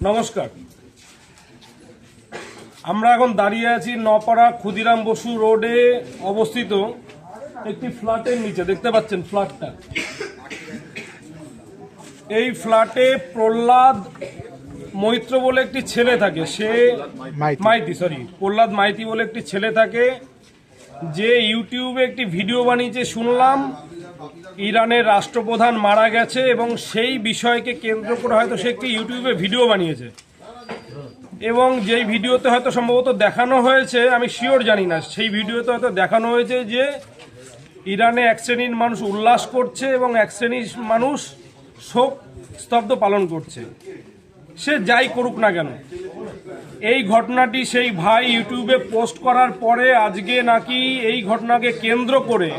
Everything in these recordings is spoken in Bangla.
নমস্কার। আমরা এখন দাঁড়িয়ে আছি নপাড়া ক্ষুদিরাম বসু রোডে অবস্থিত একটি ফ্ল্যাটের নিচে। দেখতে পাচ্ছেন ফ্ল্যাটটা। এই ফ্ল্যাটে প্রহ্লাদ মৈত্র বলে একটি ছেলে থাকে, সে প্রহ্লাদ মাইতি বলে একটি ছেলে থাকে, যে ইউটিউবে একটি ভিডিও বানিয়েছে। শুনলাম ইরানের রাষ্ট্রপ্রধান মারা গেছে এবং সেই বিষয়কে কেন্দ্র করে হয়তো সে একটি ইউটিউবে ভিডিও বানিয়েছে, এবং যেই ভিডিওতে হয়তো সম্ভবত দেখানো হয়েছে, আমি শিওর জানি না, সেই ভিডিওতে হয়তো দেখানো হয়েছে যে ইরানে এক শ্রেণীর মানুষ উল্লাস করছে এবং এক শ্রেণীর মানুষ শোক স্তব্ধ পালন করছে। সে যাই করুক না কেন, এই ঘটনাটি সেই ভাই ইউটিউবে পোস্ট করার পরে আজকে নাকি এই ঘটনাকে কেন্দ্র করে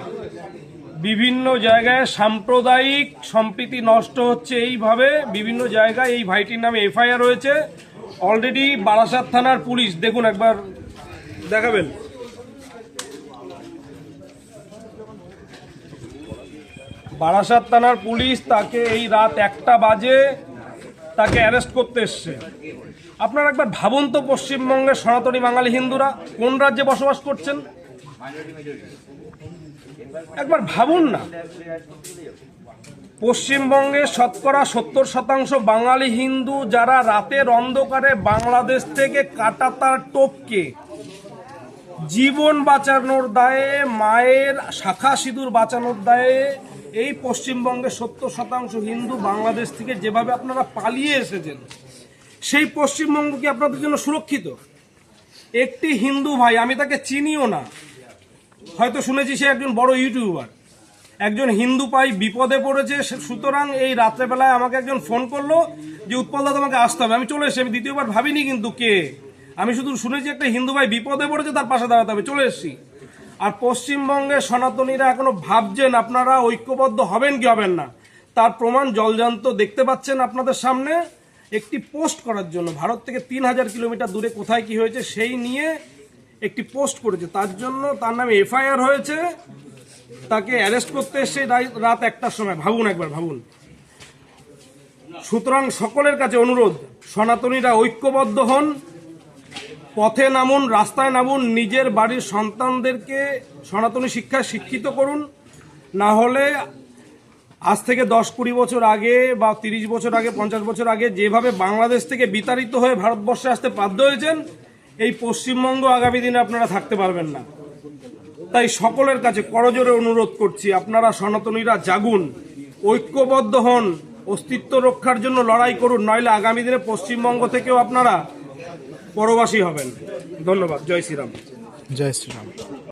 বিভিন্ন জায়গায় সাম্প্রদায়িক সম্প্রীতি নষ্ট হচ্ছে। এইভাবে বিভিন্ন জায়গায় এই ভাইটির নামে এফআইআর হয়েছে। অলরেডি বারাসাত থানার পুলিশ, দেখুন একবার দেখাবেন, বারাসাত থানার পুলিশ তাকে এই রাত 1টা বাজে তাকে অ্যারেস্ট করতে এসছে। আপনারা একবার ভাবুন তো, পশ্চিমবঙ্গের সনাতনী বাঙালি হিন্দুরা কোন রাজ্যে বসবাস করছেন, একবার ভাবুন না। পশ্চিমবঙ্গে শতকরা 70% বাঙালি হিন্দু, যারা রাতের অন্ধকারে বাংলাদেশ থেকে কাঁটাতার টপকে জীবন বাঁচানোর দায়ে, মায়ের শাখা সিঁদুর বাঁচানোর দায়ে এই পশ্চিমবঙ্গে 70% হিন্দু বাংলাদেশ থেকে যেভাবে আপনারা পালিয়ে এসেছেন, সেই পশ্চিমবঙ্গ কি আপনাদের জন্য সুরক্ষিত? একটি হিন্দু ভাই, আমি তাকে চিনিও না, হয়তো শুনেছি সে একজন বড় ইউটিউবার, একজন হিন্দু ভাই বিপদে পড়েছে, সুতরাং এই রাত্রেবেলায় আমাকে একজন ফোন করলো যে উৎপলদা তোমাকে আসতে হবে। আমি চলে এসেছি, আমি দ্বিতীয়বার ভাবিনি কিন্তু কে, আমি শুধু শুনেছি একটা হিন্দু ভাই বিপদে পড়েছে, তার পাশে দাঁড়াতে হবে, চলে এসেছি। আর পশ্চিমবঙ্গের সনাতনীরা এখনো ভাবছেন আপনারা ঐক্যবদ্ধ হবেন কি হবেন না, তার প্রমাণ জলজান্ত দেখতে পাচ্ছেন আপনাদের সামনে। একটি পোস্ট করার জন্য ভারত থেকে 3000 কিলোমিটার দূরে কোথায় কি হয়েছে সেই নিয়ে একটি পোস্ট করেছে, তার জন্য তার নামে এফআইআর হয়েছে, তাকে অ্যারেস্ট করতে এসে রাত 1টার সময়। ভাবুন একবার, ভাবুন। সুতরাং সকলের কাছে অনুরোধ, সনাতনীরা ঐক্যবদ্ধ হন, পথে নামুন, রাস্তায় নামুন, নিজের বাড়ির সন্তানদেরকে সনাতনী শিক্ষায় শিক্ষিত করুন। না হলে আজ থেকে 10-20 বছর আগে বা 30 বছর আগে, 50 বছর আগে যেভাবে বাংলাদেশ থেকে বিতাড়িত হয়ে ভারতবর্ষে আসতে বাধ্য হয়েছেন, এই পশ্চিমবঙ্গ আগামী দিনে আপনারা থাকতে পারবেন না। তাই সকলের কাছে করজোরে অনুরোধ করছি, আপনারা সনাতনীরা জাগুন, ঐক্যবদ্ধ হন, অস্তিত্ব রক্ষার জন্য লড়াই করুন, নইলে আগামী দিনে পশ্চিমবঙ্গ থেকেও আপনারা পরবাসী হবেন। ধন্যবাদ। জয় শ্রীরাম। জয় শ্রীরাম।